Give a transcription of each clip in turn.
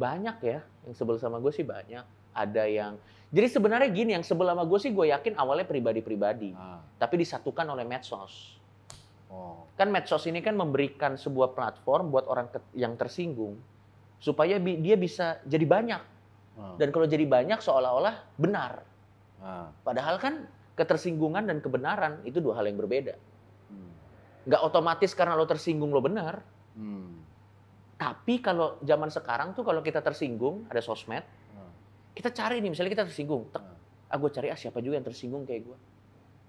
Banyak ya, yang sebel sama gue sih banyak. Ada yang, jadi sebenarnya gini, yang sebel sama gue sih gue yakin awalnya pribadi-pribadi. Tapi disatukan oleh medsos. Kan medsos ini kan memberikan sebuah platform buat orang yang tersinggung. Supaya dia bisa jadi banyak. Dan kalau jadi banyak seolah-olah benar. Padahal kan ketersinggungan dan kebenaran itu dua hal yang berbeda. Nggak otomatis karena lo tersinggung lo benar. Tapi kalau zaman sekarang tuh kalau kita tersinggung, ada sosmed, kita cari nih, misalnya kita tersinggung, gue cari siapa juga yang tersinggung kayak gue.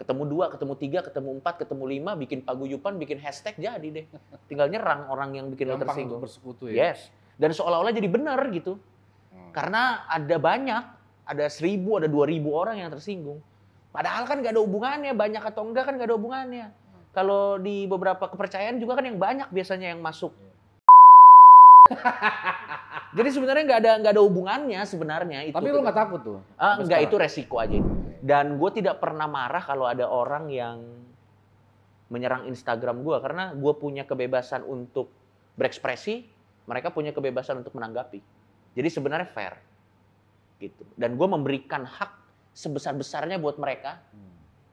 Ketemu 2, ketemu 3, ketemu 4, ketemu 5, bikin paguyupan, bikin hashtag jadi deh. Tinggal nyerang orang yang bikin lo tersinggung. Bersekutu ya? Yes. Dan seolah-olah jadi benar gitu. Karena ada banyak, ada 1.000, ada 2.000 orang yang tersinggung. Padahal kan nggak ada hubungannya, banyak atau enggak kan nggak ada hubungannya. Kalau di beberapa kepercayaan juga kan yang banyak biasanya yang masuk. Jadi sebenarnya nggak ada hubungannya sebenarnya. Itu. Tapi lo nggak takut tuh? Nggak, itu resiko aja. Dan gue tidak pernah marah kalau ada orang yang menyerang Instagram gue. Karena gue punya kebebasan untuk berekspresi, mereka punya kebebasan untuk menanggapi. Jadi sebenarnya fair. Gitu. Dan gue memberikan hak sebesar-besarnya buat mereka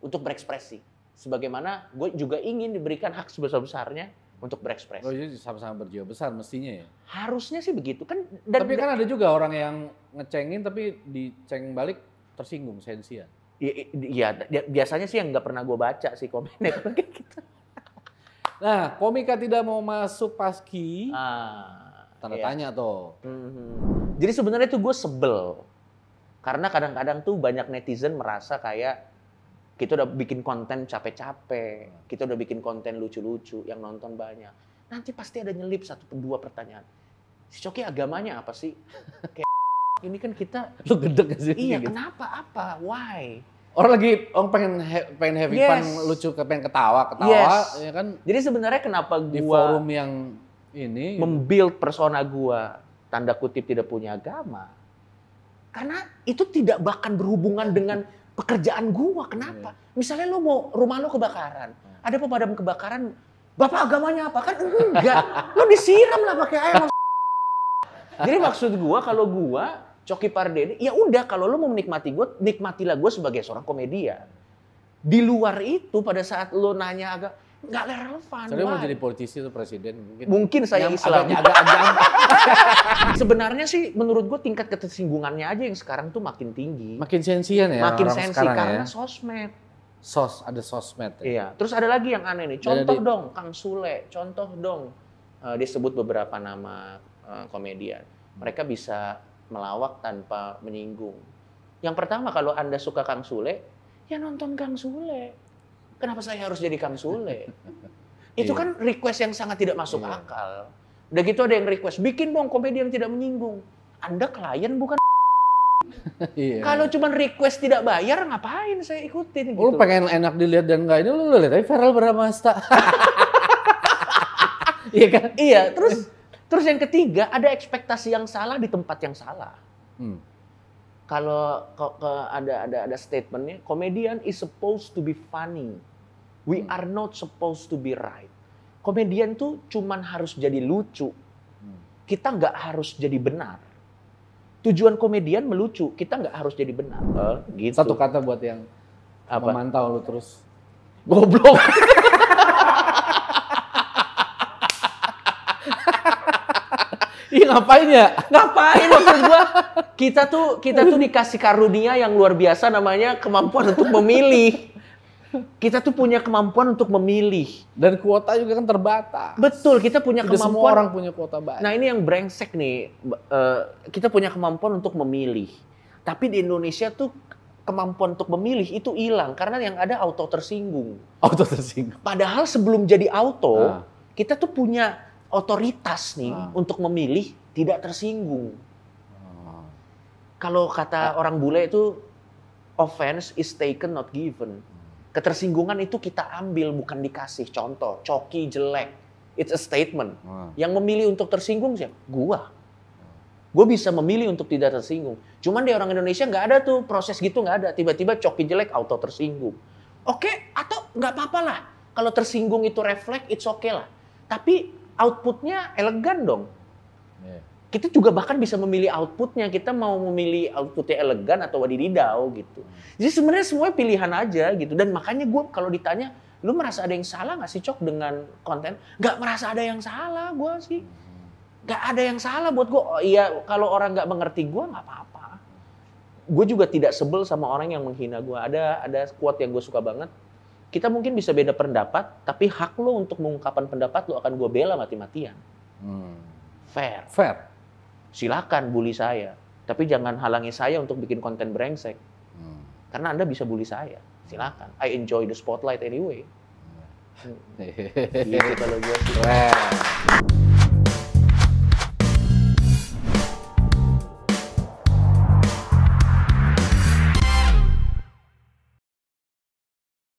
untuk berekspresi. Sebagaimana gue juga ingin diberikan hak sebesar-besarnya untuk berekspresi. Oh, jadi sama-sama berjiwa besar mestinya ya? Harusnya sih begitu kan. Tapi kan ada juga orang yang ngecengin tapi diceng balik tersinggung, sensian. Iya, biasanya sih yang nggak pernah gue baca sih komennya kayak gitu. Nah, komika tidak mau masuk Paski, tanda tanya tuh. Jadi sebenarnya tuh gue sebel. Karena kadang-kadang tuh banyak netizen merasa kayak kita udah bikin konten capek-capek, kita udah bikin konten lucu-lucu yang nonton banyak. Nanti pasti ada nyelip 1-2 pertanyaan. Si Coki agamanya apa sih? Kayak ini kan kita. Lu gedeg gak sih? Iya, gitu? kenapa? Apa? Why? Orang lagi pengen having fun, lucu, pengen ketawa, ya kan? Jadi sebenarnya kenapa gua di forum yang ini membuild persona gua tanda kutip tidak punya agama? Karena itu tidak bahkan berhubungan dengan pekerjaan gua. Kenapa? Misalnya lo mau rumah lo kebakaran, ada pemadam kebakaran, bapak agamanya apa? Kan enggak, lo disiram lah pakai air. Jadi maksud gua kalau gua Coki Pardede, ya udah kalau lo mau menikmati gua, nikmatilah gua sebagai seorang komedian. Di luar itu pada saat lo nanya agak nggak relevan. Soalnya mau jadi politisi atau presiden mungkin saya Islam. Agak Sebenarnya sih menurut gue tingkat ketersinggungannya aja yang sekarang tuh makin tinggi. Makin sensian ya. Makin sensi karena sosmed. Ada sosmed. Ya? Iya. Terus ada lagi yang aneh nih. Contoh dong Kang Sule. Contoh dong. Dia sebut beberapa nama komedian. Mereka bisa melawak tanpa menyinggung. Yang pertama kalau Anda suka Kang Sule, ya nonton Kang Sule. Kenapa saya harus jadi Kang Sule? Itu kan request yang sangat tidak masuk akal. Udah gitu ada yang request, bikin dong komedi yang tidak menyinggung. Anda klien bukan. Kalau cuma request tidak bayar, ngapain saya ikutin? Gitu. Lu pengen enak dilihat dan enggak, ini lu lihat aja Verrel Bramasta. Iya kan? Iya, terus yang ketiga ada ekspektasi yang salah di tempat yang salah. Kalau ada statementnya, comedian is supposed to be funny. We are not supposed to be right. Komedian tuh cuman harus jadi lucu. Kita nggak harus jadi benar. Tujuan komedian melucu, kita nggak harus jadi benar. Gitu. Satu kata buat yang memantau lu terus. Goblok. Iya ngapain ya? Ngapain maksud gua? Kita tuh dikasih karunia yang luar biasa namanya kemampuan untuk memilih. Kita tuh punya kemampuan untuk memilih. Dan kuota juga kan terbatas. Betul, kita punya Tidak kemampuan. Semua orang punya kuota banyak. Nah ini yang brengsek nih. Kita punya kemampuan untuk memilih. Tapi di Indonesia tuh kemampuan untuk memilih itu hilang. Karena yang ada auto tersinggung. Auto tersinggung. Padahal sebelum jadi auto, kita tuh punya otoritas nih untuk memilih tidak tersinggung. Kalau kata orang bule itu, offense is taken not given. Ketersinggungan itu kita ambil, bukan dikasih. Contoh, Coki jelek. It's a statement. Yang memilih untuk tersinggung siapa? Gua. Gue bisa memilih untuk tidak tersinggung. Cuman di orang Indonesia nggak ada tuh, proses gitu nggak ada. Tiba-tiba Coki jelek, auto tersinggung. Oke, atau nggak apa-apa lah. Kalau tersinggung itu refleks, it's okay lah. Tapi outputnya elegan dong. kita juga bahkan bisa memilih outputnya. Kita mau memilih outputnya elegan atau wadididau gitu. Jadi sebenarnya semuanya pilihan aja gitu. Dan makanya gue kalau ditanya, lu merasa ada yang salah nggak sih Cok dengan konten? Nggak merasa ada yang salah gue sih. Nggak ada yang salah buat gue. Oh, iya kalau orang nggak mengerti gue nggak apa-apa. Gue juga tidak sebel sama orang yang menghina gue. Ada quote yang gue suka banget. Kita mungkin bisa beda pendapat, tapi hak lo untuk mengungkapkan pendapat lo akan gue bela mati-matian. Fair. Silakan bully saya, tapi jangan halangi saya untuk bikin konten brengsek. Karena Anda bisa bully saya. Silakan. I enjoy the spotlight anyway. Gitu kalau gue sih.